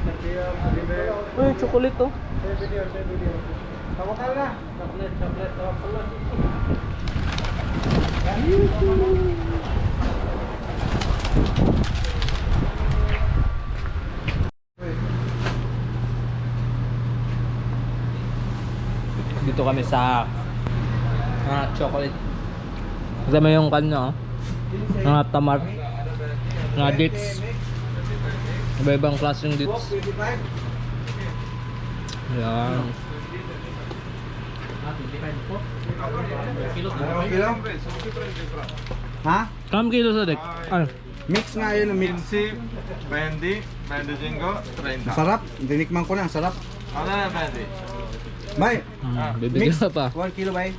Uy, chocolate to. Tawakal na. Chocolate, tawakal na. Dito kami sa chocolate. Kasama yung kanya, mga tamar, mga dates. Iba-ibang klaseng dates. Yan. Kilo? Ha? Kam kilo sa dek? Ano? Mix nga yun, mix. 20, 25, 30. Sarap. Dinikman ko na, sarap. Ano na 20? Bay, Bibigyan ka pa. 1 kilo bay.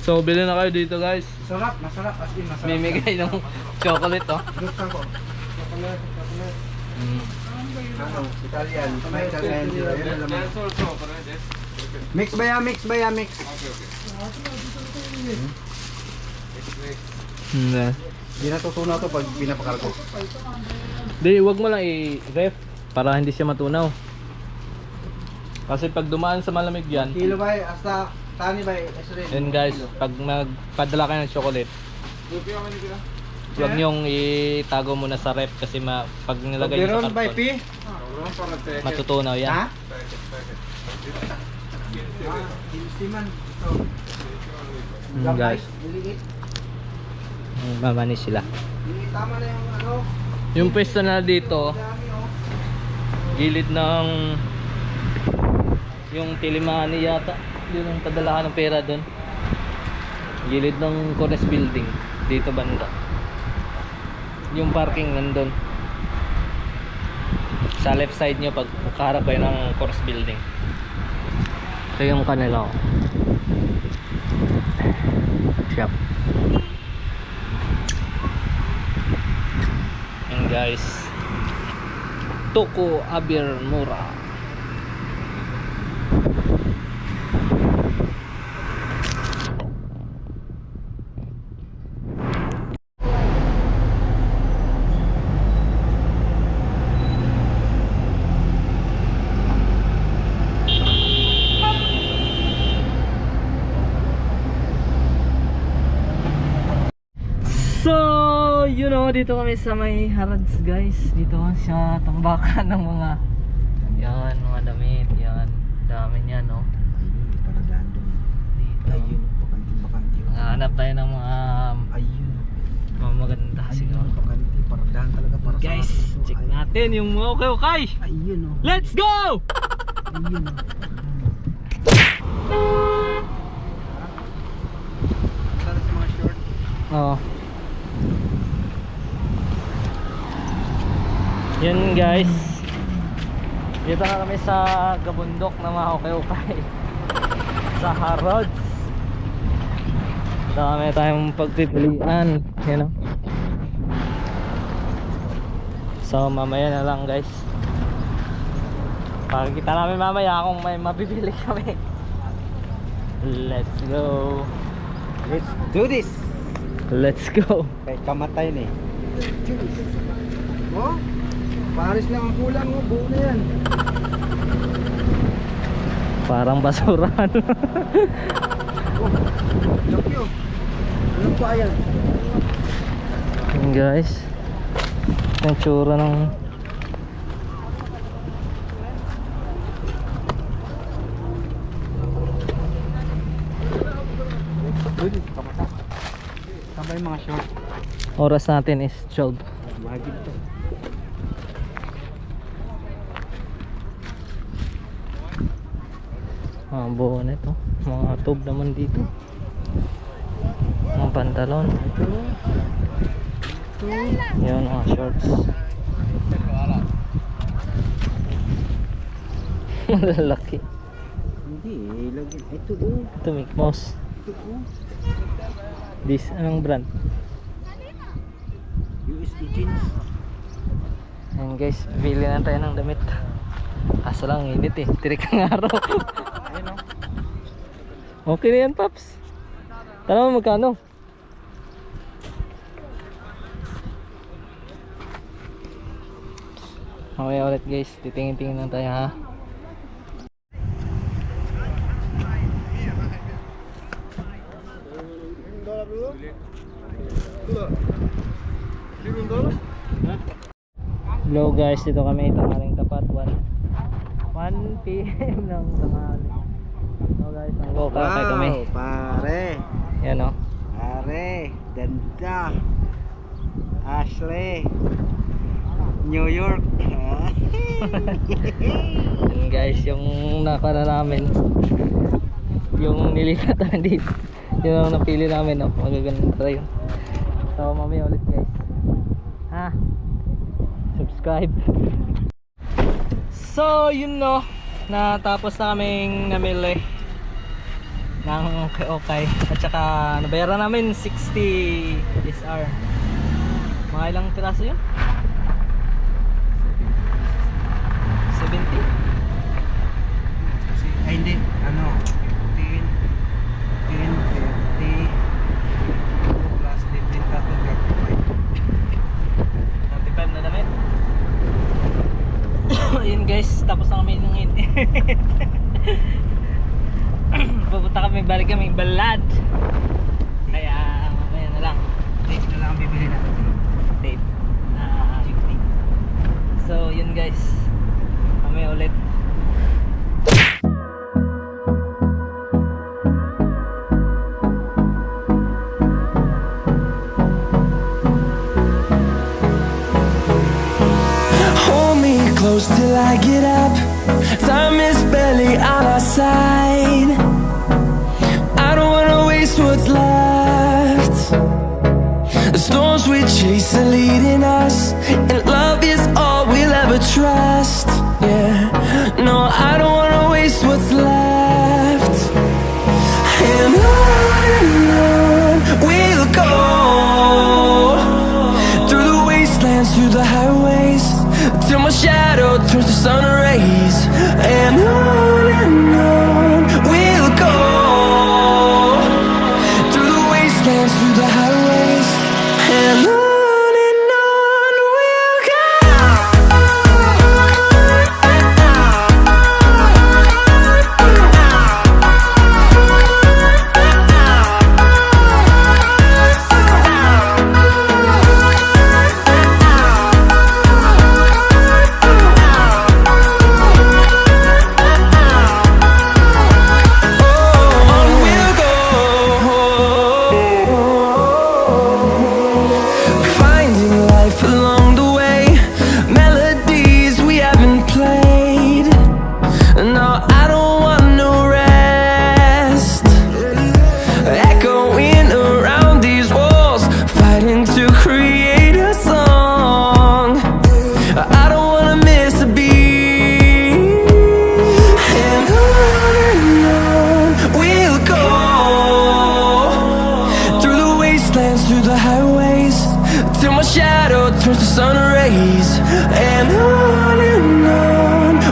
So, bilhin na kayo dito guys. Sarap, masarap. As in, masarap. Mimigay ng chocolate to. Gusto ko. Chocolate, chocolate. Italian. May Italian dito. Yun ang laman. That's also for this. Mix ba ya, mix ba ya, mix. Hindi. Hindi natutunaw to pag pinapakargo. Di, wag mo lang i-ref para hindi siya matunaw. Kasi pag dumaan sa malamig yan, Kilo bay, hasta tani bay. then guys, pag magpadala kayo ng chocolate, huwag nyong itago muna sa ref kasi pag nilagay nyo sa Meron bay, karton, pi. matutunaw yan. Ha? Siman. Guys, Niliit. mamanis sila. Tama na yung ano. Yung pwesto na dito, Dami oh. gilid ng yung Tilimani yata, yun ang padalahan ng pera doon. Gilid ng Cornes Building dito banda. Yung parking nandun sa left side nyo pag kaharap kayo ng Cornes Building. Ito yung kanila shop. And guys, Toko Aber Mura. So, you know, dito kami sa may Harads guys. Dito sa tambakan ng mga yan, mga damit, yan. Dami niyan, no. Ayun, para dandong. Dito. Ayun, bakanti. Hanap tayo ng mga Ayun. maganda siguro. Bakanti, para dahan talaga para Guys, sa check natin yung mga okay. Ayun oh. Let's go! Ayun oh. Sana sa mga short. Oo. Yun guys, dito na kami sa gabundok na mga okay sa Harrods. Dami tayong pagpipilian, you know. So mamaya na lang guys, pakikita namin mamaya kung may mabibili kami. Let's go. Let's do this. Let's go. Kahit kamatay na eh. Oh, Paris lang ang kulang oh. Buo na yan. Parang basurahan. Oh, laki oh. Anong pa yan? Yun guys, yung tsura ng Uy, kamata. Saan ba yung mga short? oras natin is 12. Magid to. Ang buo nito, mga tube naman dito, mga pantalon, yun mga shorts. Malalaki. Hindi, lagi. Ito oh. Ito Mickey Mouse. Ito oh. This, anong brand? USD jeans. Ayan guys, bili na tayo ng damit. Kaso lang init eh, tirik ang araw. Ayun oh. Okay na yan Paps. Tara mo magkano? Mamaya ulit guys, titingin-tingin lang tayo ha. Hello guys, dito kami tanghaling tapat 1 PM ng tanghali. So guys, ang go kakay kami. Pare. Yan o. Pare, ganda. Ashley. New York. Yan guys, yung nakara namin. Yung nilipat namin dito. Yun ang napili namin, no? Magaganda yun. So mamaya ulit guys. Ha? Subscribe. So yun no, natapos na kaming namili ng okay. At saka nabayaran namin 60 SR. Mga ilang piraso yun? 70? Ay hindi, ano, 10, 50, plus 15, tapos 35 na damit. Yun guys, tapos na kami ng pupunta kami, balik kami balad. Kaya mamaya na lang. date na lang ang bibili natin. Date na so yun guys, mamaya ulit. Hold me close till I get up. Time is barely on our side. I don't wanna waste what's left. The storms we chase are leading us, and love is all we'll ever trust. Yeah, no, I don't wanna waste what's left. And on we'll go, through the wastelands, through the highways, till my shadow turns to sun rays. And on we'll go, through the wastelands, through the highways, and on we'll go. Finding life along the way, melodies we haven't played. No, I don't want no rest. Echoing around these walls, fighting to create a song. I don't wanna miss a beat. And on we'll go, through the wastelands, through the highways, till my shadow turns to sun rays. And on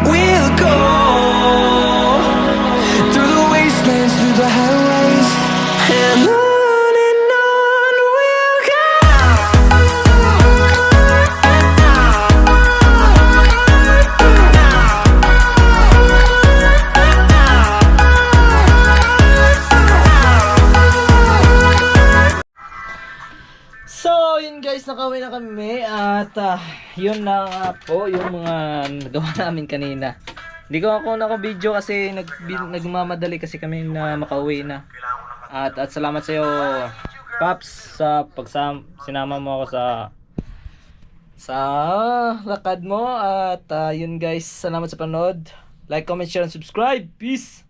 we'll go, through the wastelands, through the highways, and on we'll go. So yun guys, nakauwi na kami at yun na nga po yung mga nagawa namin kanina. Hindi ko ako naka-video kasi nagmamadali kasi kami na makauwi na. At salamat sa iyo Paps sa sinama mo ako sa lakad mo. At yun guys, salamat sa panood. Like, comment, share, and subscribe. Peace!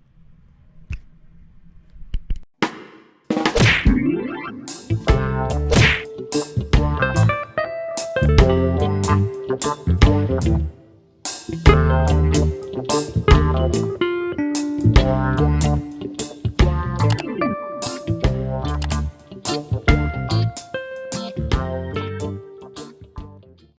Thank you.